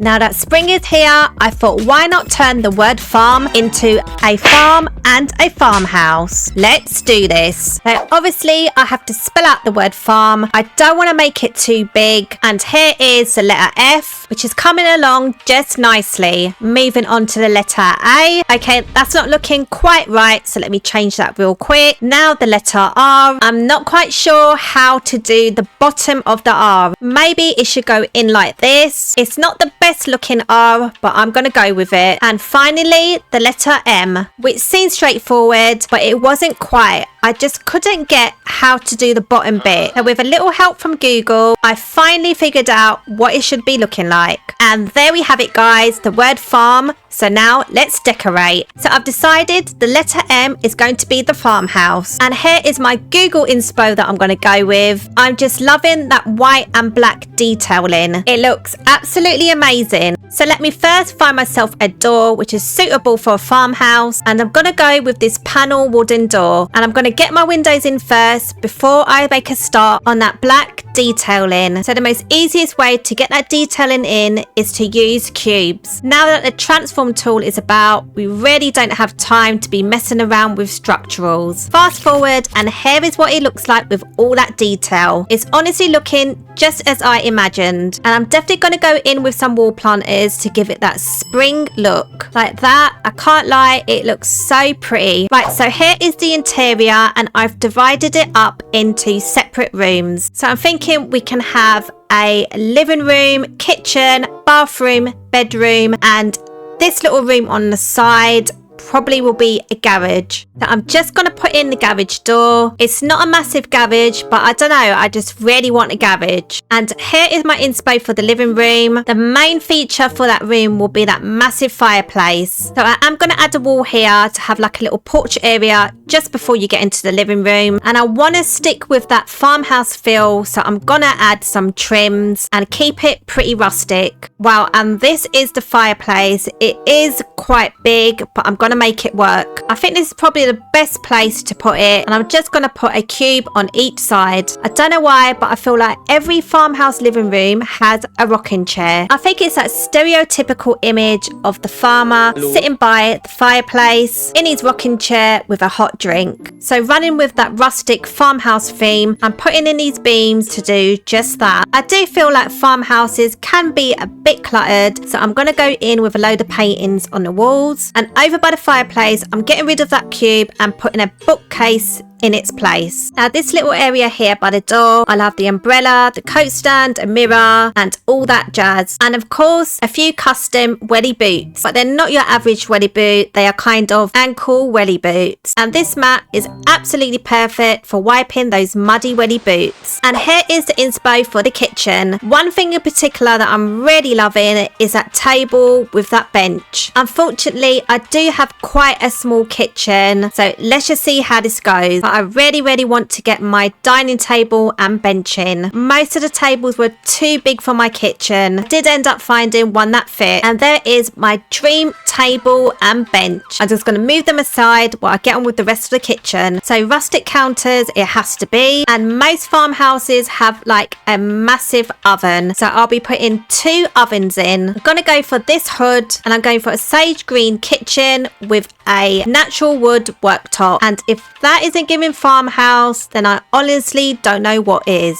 Now that spring is here, I thought why not turn the word farm into a farm and a farmhouse. Let's do this. So obviously I have to spell out the word farm. I don't want to make it too big. And here is the letter F, which is coming along just nicely. Moving on to the letter A. Okay, that's not looking quite right, so let me change that real quick. Now the letter R. I'm not quite sure how to do the bottom of the R. Maybe it should go in like this. It's not the best looking R, but I'm gonna go with it. And finally the letter M, which seems straightforward, but it wasn't quite. I just couldn't get how to do the bottom bit. So with a little help from Google, I finally figured out what it should be looking like. And there we have it, guys, the word farm. So now let's decorate. So I've decided the letter M is going to be the farmhouse. And here is my Google inspo that I'm going to go with. I'm just loving that white and black detailing. It looks absolutely amazing. So let me first find myself a door which is suitable for a farmhouse. And I'm going to go with this panel wooden door. And I'm going to get my windows in first before I make a start on that black detailing. So the most easiest way to get that detailing in is to use cubes. Now that the transform tool is about, we really don't have time to be messing around with structurals. Fast forward, and here is what it looks like with all that detail. It's honestly looking just as I imagined, and I'm definitely going to go in with some wall planters to give it that spring look. Like that, I can't lie, it looks so pretty. Right, so here is the interior, and I've divided it up into separate rooms. So I'm thinking we can have a living room, kitchen, bathroom, bedroom, and this little room on the side probably will be a garage. So I'm just going to put in the garage door. It's not a massive garage, but I don't know, I just really want a garage. And here is my inspo for the living room. The main feature for that room will be that massive fireplace. So I am going to add a wall here to have like a little porch area just before you get into the living room. And I want to stick with that farmhouse feel, so I'm going to add some trims and keep it pretty rustic. Wow, and this is the fireplace. It is quite big, but I'm going to make it work. I think this is probably the best place to put it, and I'm just going to put a cube on each side. I don't know why, but I feel like every farmhouse living room has a rocking chair. I think it's that stereotypical image of the farmer sitting by the fireplace in his rocking chair with a hot drink. So running with that rustic farmhouse theme, I'm putting in these beams to do just that. I do feel like farmhouses can be a bit cluttered, so I'm going to go in with a load of paintings on the walls, and over by the fireplace I'm getting rid of that cube and putting a bookcase in its place. Now this little area here by the door, I'll have the umbrella, the coat stand, a mirror, and all that jazz. And of course a few custom welly boots, but they're not your average welly boot, they are kind of ankle welly boots. And this mat is absolutely perfect for wiping those muddy welly boots. And here is the inspo for the kitchen. One thing in particular that I'm really loving is that table with that bench. Unfortunately I do have quite a small kitchen, so let's just see how this goes. I really want to get my dining table and bench in. Most of the tables were too big for my kitchen. I did end up finding one that fit, and there is my dream table and bench. I'm just going to move them aside while I get on with the rest of the kitchen. So rustic counters it has to be, and most farmhouses have like a massive oven, so I'll be putting 2 ovens in. I'm going to go for this hood, and I'm going for a sage green kitchen with a natural wood worktop, and if that isn't giving farmhouse, then I honestly don't know what is.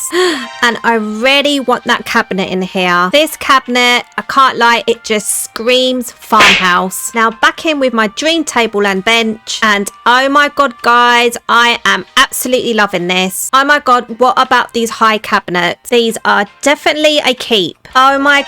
And I really want that cabinet in here. This cabinet, I can't lie, it just screams farmhouse. Now back in with my dream table and bench, and oh my god guys, I am absolutely loving this. Oh my god, what about these high cabinets? These are definitely a keep. Oh my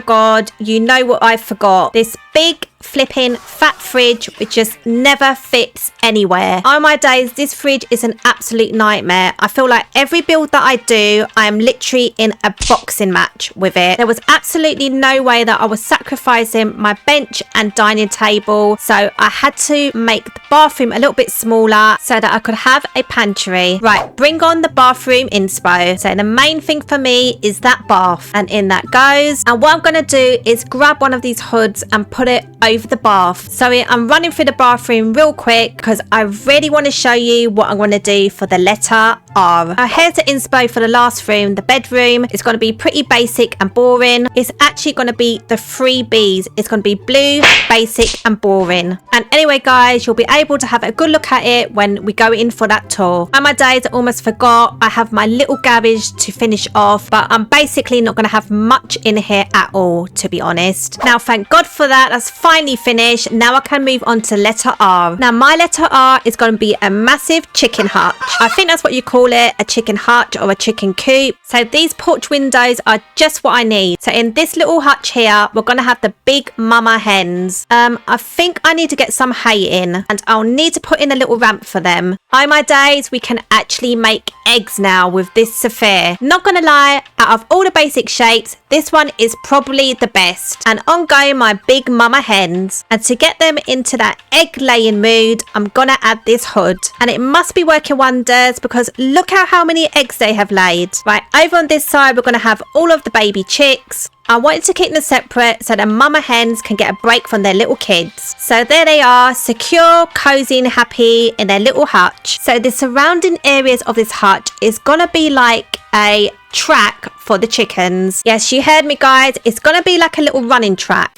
god, you know what I forgot? This big flipping fat fridge which just never fits anywhere. Oh my days, this fridge is an absolute nightmare. I feel like every build that I do, I am literally in a boxing match with it. There was absolutely no way that I was sacrificing my bench and dining table, so I had to make the bathroom a little bit smaller so that I could have a pantry. Right, bring on the bathroom inspo. So the main thing for me is that bath, and in that goes. And what I'm going to do is grab one of these hoods and put it over over the bath. So I'm running through the bathroom real quick because I really want to show you what I'm going to do for the letter R. Now here's the inspo for the last room, the bedroom. It's going to be pretty basic and boring. It's actually going to be the 3 B's. It's going to be blue, basic and boring. And anyway guys, you'll be able to have a good look at it when we go in for that tour. And my days, I almost forgot, I have my little garage to finish off, but I'm basically not going to have much in here at all, to be honest. Now thank God for that, that's finally finished. Now I can move on to letter R. Now my letter R is going to be a massive chicken hutch. I think that's what you call it, a chicken hutch or a chicken coop. So these porch windows are just what I need. So in this little hutch here, we're going to have the big mama hens. I think I need to get some hay in, and I'll need to put in a little ramp for them. Oh my days, we can actually make eggs now with this affair. Not gonna lie, out of all the basic shapes, this one is probably the best. And on go my big mama hens. And to get them into that egg laying mood, I'm gonna add this hood. And it must be working wonders because look at how many eggs they have laid. Right, over on this side, we're gonna have all of the baby chicks. I wanted to keep them separate so the mama hens can get a break from their little kids. So there they are, secure, cozy and happy in their little hutch. So the surrounding areas of this hutch is gonna be like a track for the chickens. Yes, you heard me guys, it's gonna be like a little running track.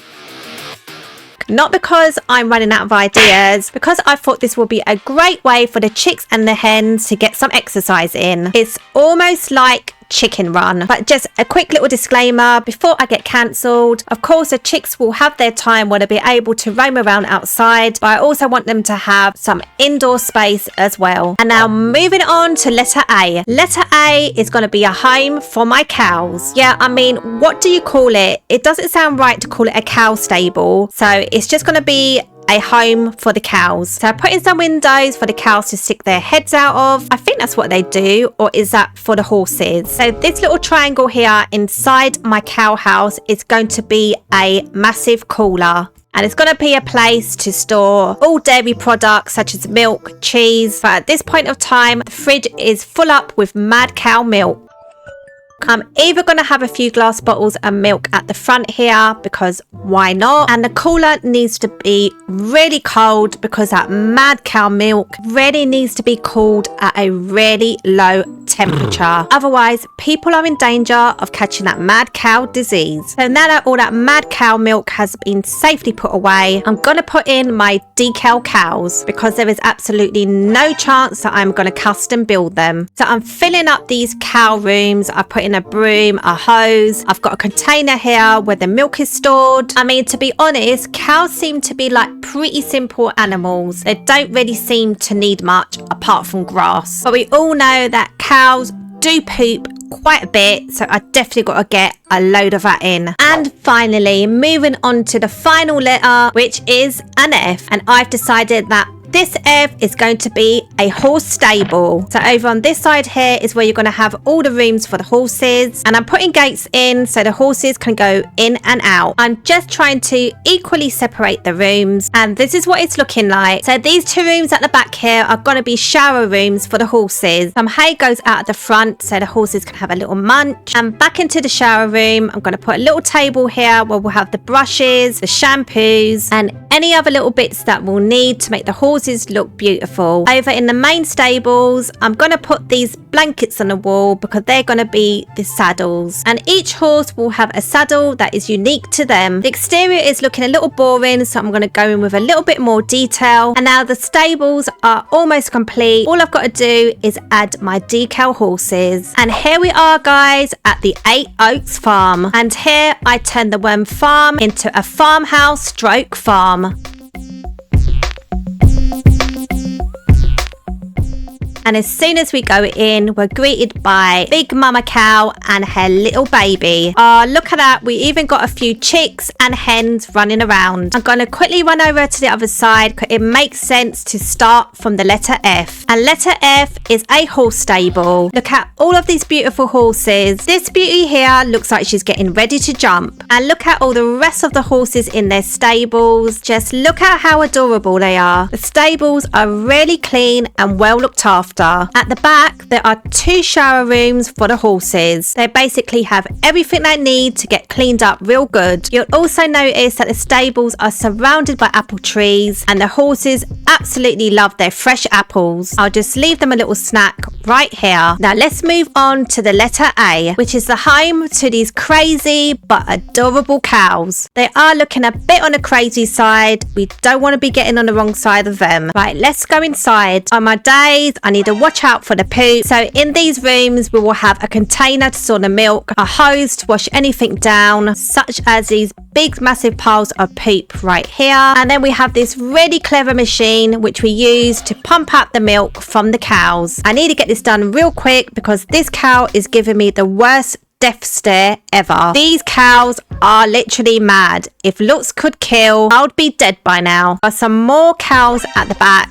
Not because I'm running out of ideas, because I thought this will be a great way for the chicks and the hens to get some exercise in. It's almost like chicken run. But just a quick little disclaimer before I get cancelled. Of course, the chicks will have their time where they'll be able to roam around outside, but I also want them to have some indoor space as well. And now moving on to letter A. Letter A is going to be a home for my cows. Yeah, I mean, what do you call it? It doesn't sound right to call it a cow stable. So it's just going to be a home for the cows. So I put in some windows for the cows to stick their heads out of. I think that's what they do, or is that for the horses? So this little triangle here inside my cow house is going to be a massive cooler. And it's going to be a place to store all dairy products such as milk, cheese. But at this point of time, the fridge is full up with mad cow milk. I'm either going to have a few glass bottles of milk at the front here because why not? And the cooler needs to be really cold because that mad cow milk really needs to be cooled at a really low temperature. Otherwise, people are in danger of catching that mad cow disease. So now that all that mad cow milk has been safely put away, I'm going to put in my decal cows because there is absolutely no chance that I'm going to custom build them. So I'm filling up these cow rooms. I put in a broom, a hose. I've got a container here where the milk is stored. I mean, to be honest, cows seem to be like pretty simple animals. They don't really seem to need much apart from grass. But we all know that cows do poop quite a bit, so I definitely got to get a load of that in. And finally, moving on to the final letter, which is an F. And I've decided that this F is going to be a horse stable. So over on this side here is where you're going to have all the rooms for the horses. And I'm putting gates in so the horses can go in and out. I'm just trying to equally separate the rooms. And this is what it's looking like. So these 2 rooms at the back here are going to be shower rooms for the horses. Some hay goes out at the front so the horses can have a little munch. And back into the shower room, I'm going to put a little table here where we'll have the brushes, the shampoos, and any other little bits that we'll need to make the horses look beautiful. Over in the main stables, I'm going to put these blankets on the wall because they're going to be the saddles. And each horse will have a saddle that is unique to them. The exterior is looking a little boring, so I'm going to go in with a little bit more detail. And now the stables are almost complete. All I've got to do is add my decal horses. And here we are, guys, at the 8 Oaks farm. And here I turned the worm farm into a farmhouse stroke farm. And as soon as we go in, we're greeted by Big Mama Cow and her little baby. Oh, look at that. We even got a few chicks and hens running around. I'm going to quickly run over to the other side because it makes sense to start from the letter F. And letter F is a horse stable. Look at all of these beautiful horses. This beauty here looks like she's getting ready to jump. And look at all the rest of the horses in their stables. Just look at how adorable they are. The stables are really clean and well looked after. after. At the back, there are 2 shower rooms for the horses. They basically have everything they need to get cleaned up real good. You'll also notice that the stables are surrounded by apple trees and the horses absolutely love their fresh apples. I'll just leave them a little snack right here. Now let's move on to the letter A, which is the home to these crazy but adorable cows. They are looking a bit on the crazy side. We don't want to be getting on the wrong side of them. Right, let's go inside. On my days, I need to watch out for the poop. So in these rooms, we will have a container to store the milk, a hose to wash anything down, such as these big massive piles of poop right here. And then we have this really clever machine which we use to pump out the milk from the cows. I need to get this done real quick because this cow is giving me the worst death stare ever. These cows are literally mad. If looks could kill, I would be dead by now. There are some more cows at the back.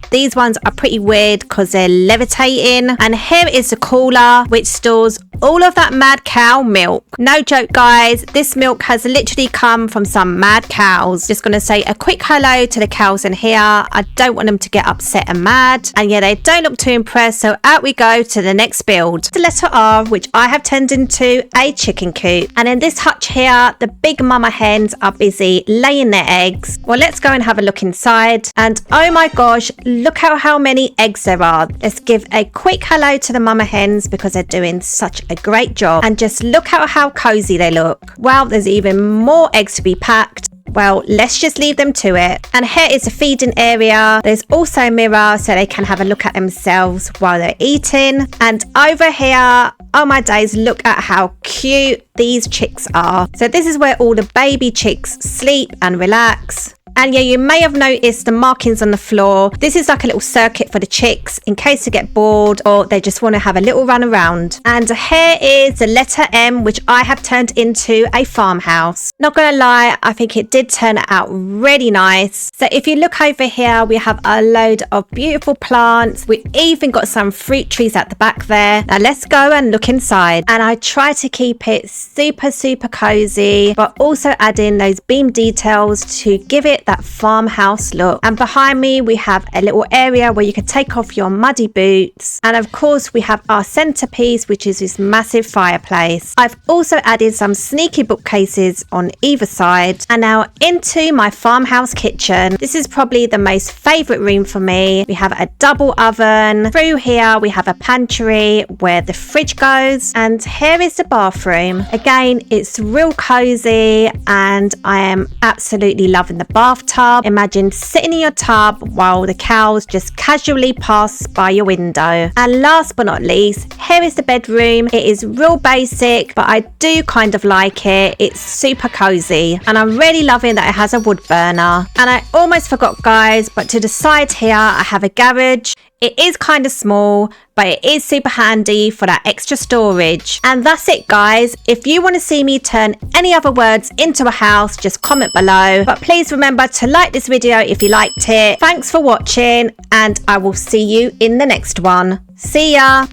These ones are pretty weird because they're levitating. And here is the cooler which stores all of that mad cow milk. No joke, guys, this milk has literally come from some mad cows. Just gonna say a quick hello to the cows in here. I don't want them to get upset and mad, and yeah, they don't look too impressed, so out we go to the next build. The letter R, which I have turned into a chicken coop. And in this hutch here, the big mama hens are busy laying their eggs. Well, let's go and have a look inside. And oh my gosh, look at how many eggs there are. Let's give a quick hello to the mama hens because they're doing such a great job. And just look at how cozy they look. Wow, there's even more eggs to be packed. Well, let's just leave them to it. And here is the feeding area. There's also a mirror so they can have a look at themselves while they're eating. And over here, oh my days, look at how cute these chicks are. So this is where all the baby chicks sleep and relax. And yeah, you may have noticed the markings on the floor. This is like a little circuit for the chicks in case they get bored or they just want to have a little run around. And here is the letter M, which I have turned into a farmhouse. Not gonna lie, I think it did turn out really nice. So if you look over here, we have a load of beautiful plants. We even got some fruit trees at the back there. Now let's go and look inside. And I try to keep it super cozy, but also add in those beam details to give it that farmhouse look. And behind me we have a little area where you can take off your muddy boots, and of course we have our centerpiece, which is this massive fireplace. I've also added some sneaky bookcases on either side. And now into my farmhouse kitchen. This is probably the most favorite room for me. We have a double oven. Through here we have a pantry where the fridge goes, and here is the bathroom. Again, it's real cozy and I am absolutely loving the bathtub. Imagine sitting in your tub while the cows just casually pass by your window. And last but not least, here is the bedroom. It is real basic, but I do kind of like it. It's super cozy and I'm really loving that it has a wood burner. And I almost forgot, guys, but to the side here I have a garage. It is kind of small, but it is super handy for that extra storage. And that's it, guys. If you want to see me turn any other words into a house, just comment below. But please remember to like this video if you liked it. Thanks for watching, and I will see you in the next one. See ya!